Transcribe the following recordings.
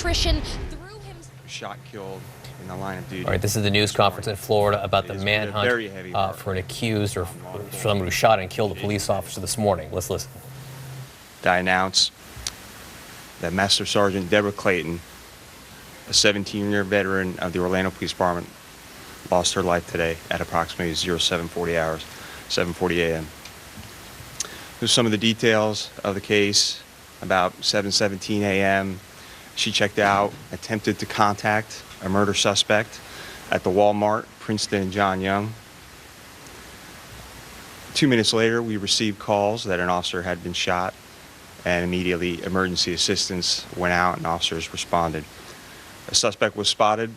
electrician threw him. Shot, killed in the line of duty. All right, this is the news conference in Florida about the manhunt for an accused or for someone who shot and killed a police officer this morning. Let's listen. I announce that Master Sergeant Deborah Clayton, a 17-year veteran of the Orlando Police Department, lost her life today at approximately 7:40 a.m. Here's some of the details of the case. About 7:17 a.m., she checked out, attempted to contact a murder suspect at the Walmart, Princeton and John Young. 2 minutes later, we received calls that an officer had been shot, and immediately emergency assistance went out and officers responded. A suspect was spotted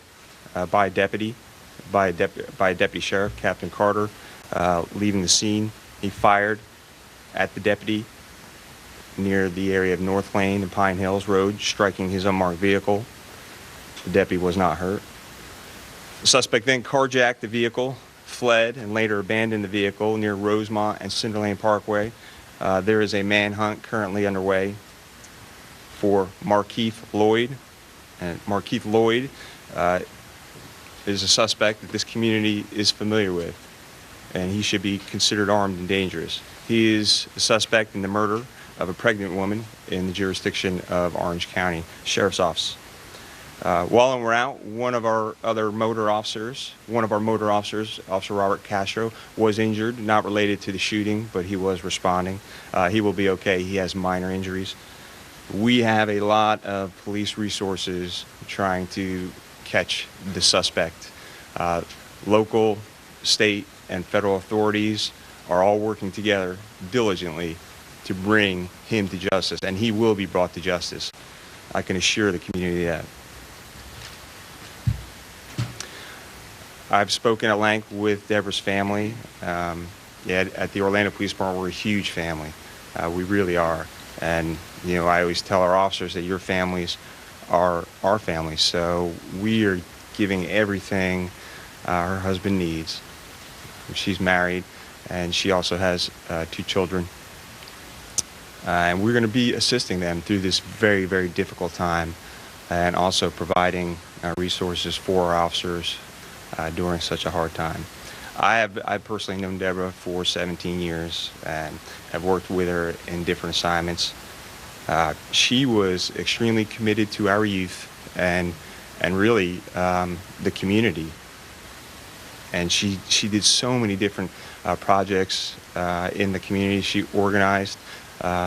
by a deputy sheriff, Captain Carter, leaving the scene. He fired at the deputy near the area of North Lane and Pine Hills Road, striking his unmarked vehicle. The deputy was not hurt. The suspect then carjacked the vehicle, fled, and later abandoned the vehicle near Rosemont and Cinder Lane Parkway. There is a manhunt currently underway for Markeith Lloyd. And Markeith Lloyd is a suspect that this community is familiar with, and he should be considered armed and dangerous. He is a suspect in the murder of a pregnant woman in the jurisdiction of Orange County Sheriff's Office. While en route, one of our motor officers, Officer Robert Castro, was injured, not related to the shooting, but he was responding. He will be okay. He has minor injuries. We have a lot of police resources trying to catch the suspect. Local, state, and federal authorities are all working together diligently to bring him to justice, and he will be brought to justice. I can assure the community that. I've spoken at length with Deborah's family. At the Orlando Police Department, we're a huge family. We really are. And, I always tell our officers that your families are our families. So we are giving everything her husband needs. She's married, and she also has 2 children. And we're going to be assisting them through this very, very difficult time, and also providing resources for our officers during such a hard time. I've personally known Deborah for 17 years and have worked with her in different assignments. She was extremely committed to our youth and really the community. And she did so many different projects in the community. She organized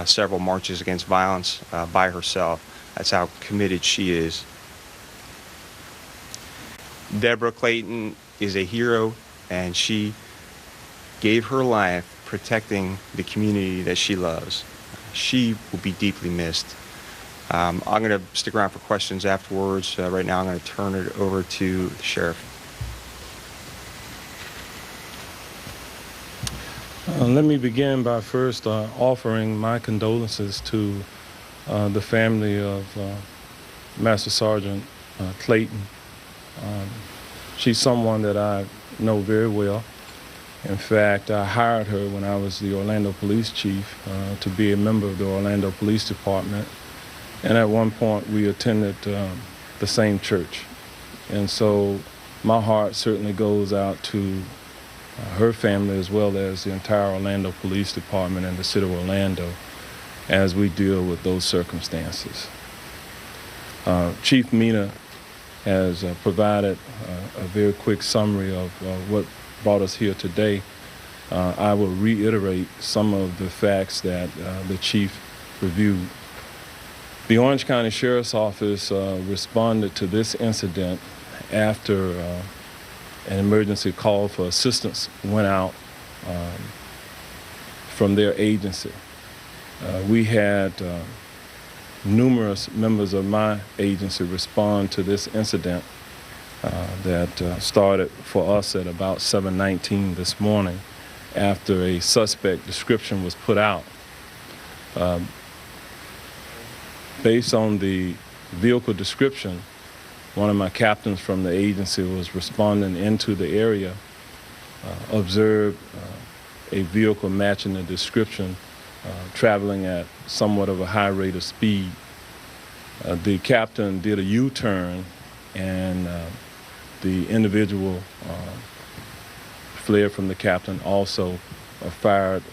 several marches against violence by herself. That's how committed she is. Deborah Clayton is a hero, and she gave her life protecting the community that she loves. She will be deeply missed. I'm going to stick around for questions afterwards. Right now I'm going to turn it over to the sheriff. Let me begin by first offering my condolences to the family of Master Sergeant Clayton. She's someone that I know very well. In fact, I hired her when I was the Orlando Police Chief to be a member of the Orlando Police Department. And at one point, we attended the same church. And so my heart certainly goes out to her family as well as the entire Orlando Police Department and the city of Orlando as we deal with those circumstances. Chief Mina has provided a very quick summary of what brought us here today. I will reiterate some of the facts that the chief reviewed. The Orange County Sheriff's Office responded to this incident after an emergency call for assistance went out from their agency. We had numerous members of my agency respond to this incident that started for us at about 7:19 this morning after a suspect description was put out. Based on the vehicle description, one of my captains from the agency was responding into the area, observed a vehicle matching the description, traveling at somewhat of a high rate of speed. The captain did a U-turn, and the individual fled from the captain, also fired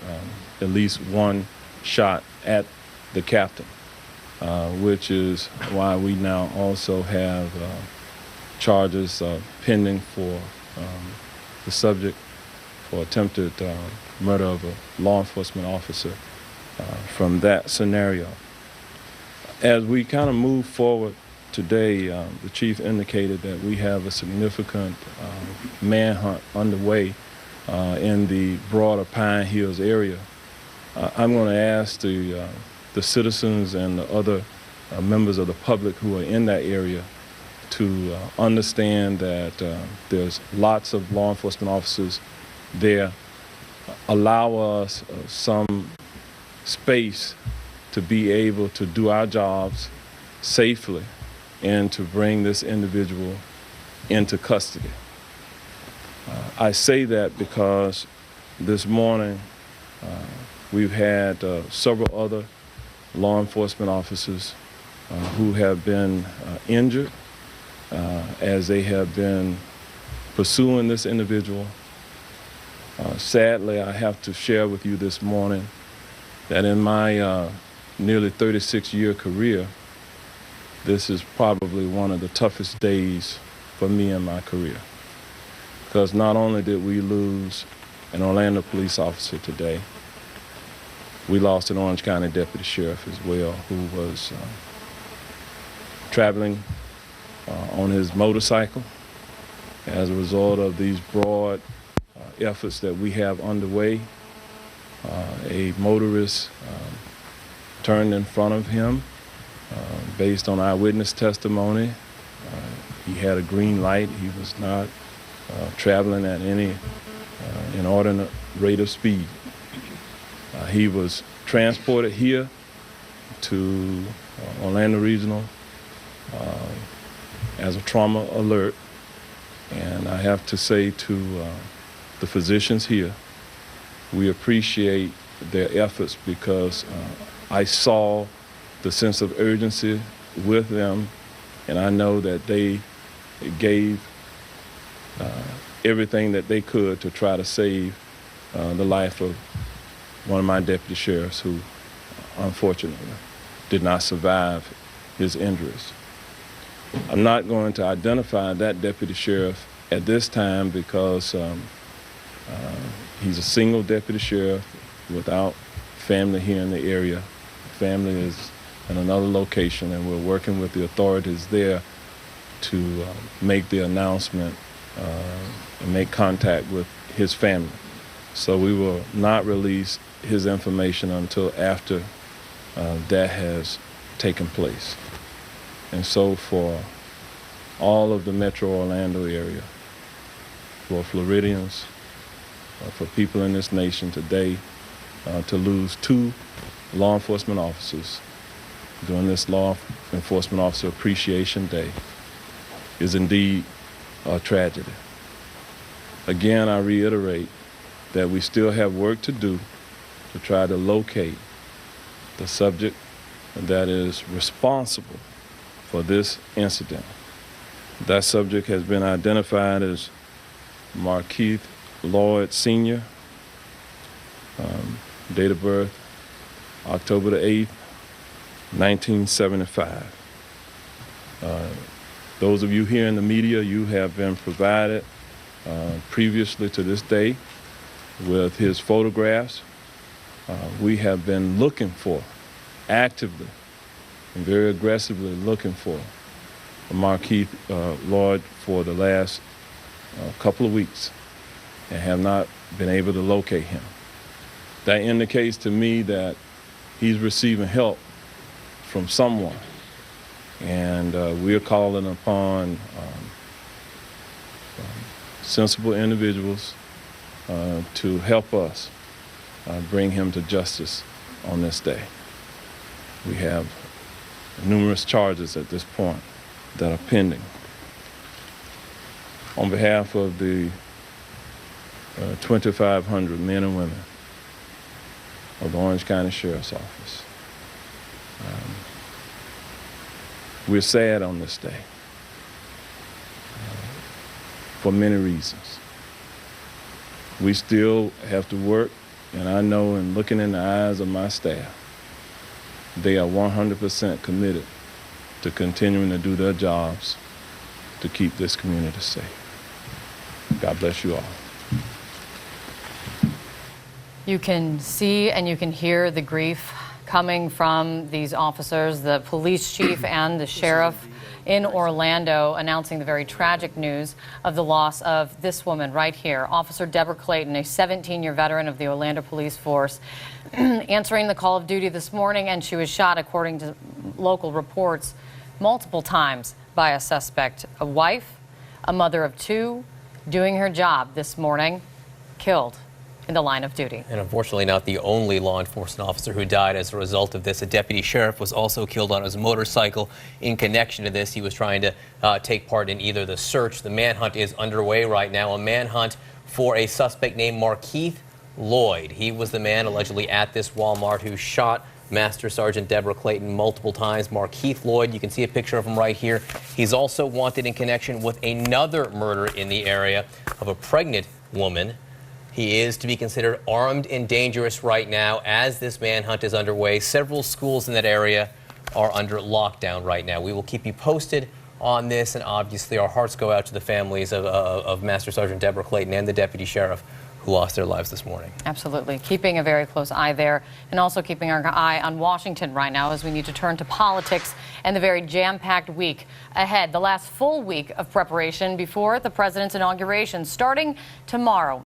at least one shot at the captain, which is why we now also have charges pending for the subject for attempted murder of a law enforcement officer from that scenario. As we kind of move forward today, the chief indicated that we have a significant manhunt underway in the broader Pine Hills area. I'm going to ask the citizens and the other members of the public who are in that area to understand that there's lots of law enforcement officers there. Allow us some space to be able to do our jobs safely and to bring this individual into custody. I say that because this morning we've had several other law enforcement officers who have been injured as they have been pursuing this individual. Sadly, I have to share with you this morning that in my nearly 36-year career, this is probably one of the toughest days for me in my career. Because not only did we lose an Orlando police officer today, we lost an Orange County deputy sheriff as well, who was traveling on his motorcycle. As a result of these broad efforts that we have underway, a motorist turned in front of him. Based on eyewitness testimony, he had a green light. He was not traveling at any inordinate rate of speed. He was transported here to Orlando Regional as a trauma alert. And I have to say to the physicians here, we appreciate their efforts because I saw the sense of urgency with them, and I know that they gave everything that they could to try to save the life of one of my deputy sheriffs who unfortunately did not survive his injuries. I'm not going to identify that deputy sheriff at this time because he's a single deputy sheriff without family here in the area. Family is in another location, and we're working with the authorities there to make the announcement and make contact with his family. So we will not release his information until after that has taken place. And so for all of the Metro Orlando area, for Floridians, for people in this nation today, to lose 2 law enforcement officers during this Law Enforcement Officer Appreciation Day is indeed a tragedy. Again, I reiterate that we still have work to do to try to locate the subject that is responsible for this incident. That subject has been identified as Markeith Lloyd Sr., date of birth October the 8th, 1975. Those of you here in the media, you have been provided previously to this day with his photographs. We have been looking for, actively and very aggressively looking for Markeith Lloyd for the last couple of weeks and have not been able to locate him. That indicates to me that he's receiving help from someone, and we're calling upon sensible individuals to help us bring him to justice on this day. We have numerous charges at this point that are pending. On behalf of the 2,500 men and women of the Orange County Sheriff's Office, We're sad on this day for many reasons. We still have to work, and I know in looking in the eyes of my staff, they are 100% committed to continuing to do their jobs to keep this community safe. God bless you all. You can see and you can hear the grief coming from these officers, the police chief and the sheriff in Orlando, announcing the very tragic news of the loss of this woman right here, Officer Deborah Clayton, a 17-year veteran of the Orlando Police Force, answering the call of duty this morning, and she was shot, according to local reports, multiple times by a suspect. A wife, a mother of two, doing her job this morning, killed in the line of duty. And unfortunately not the only law enforcement officer who died as a result of this. A deputy sheriff was also killed on his motorcycle in connection to this. He was trying to take part in either the search. The manhunt is underway right now, a manhunt for a suspect named Markeith Lloyd. He was the man allegedly at this Walmart who shot Master Sergeant Deborah Clayton multiple times. Markeith Lloyd, you can see a picture of him right here. He's also wanted in connection with another murder in the area of a pregnant woman. He is to be considered armed and dangerous right now as this manhunt is underway. Several schools in that area are under lockdown right now. We will keep you posted on this, and obviously our hearts go out to the families of Master Sergeant Deborah Clayton and the deputy sheriff who lost their lives this morning. Absolutely. Keeping a very close eye there, and also keeping our eye on Washington right now as we need to turn to politics and the very jam-packed week ahead. The last full week of preparation before the president's inauguration starting tomorrow.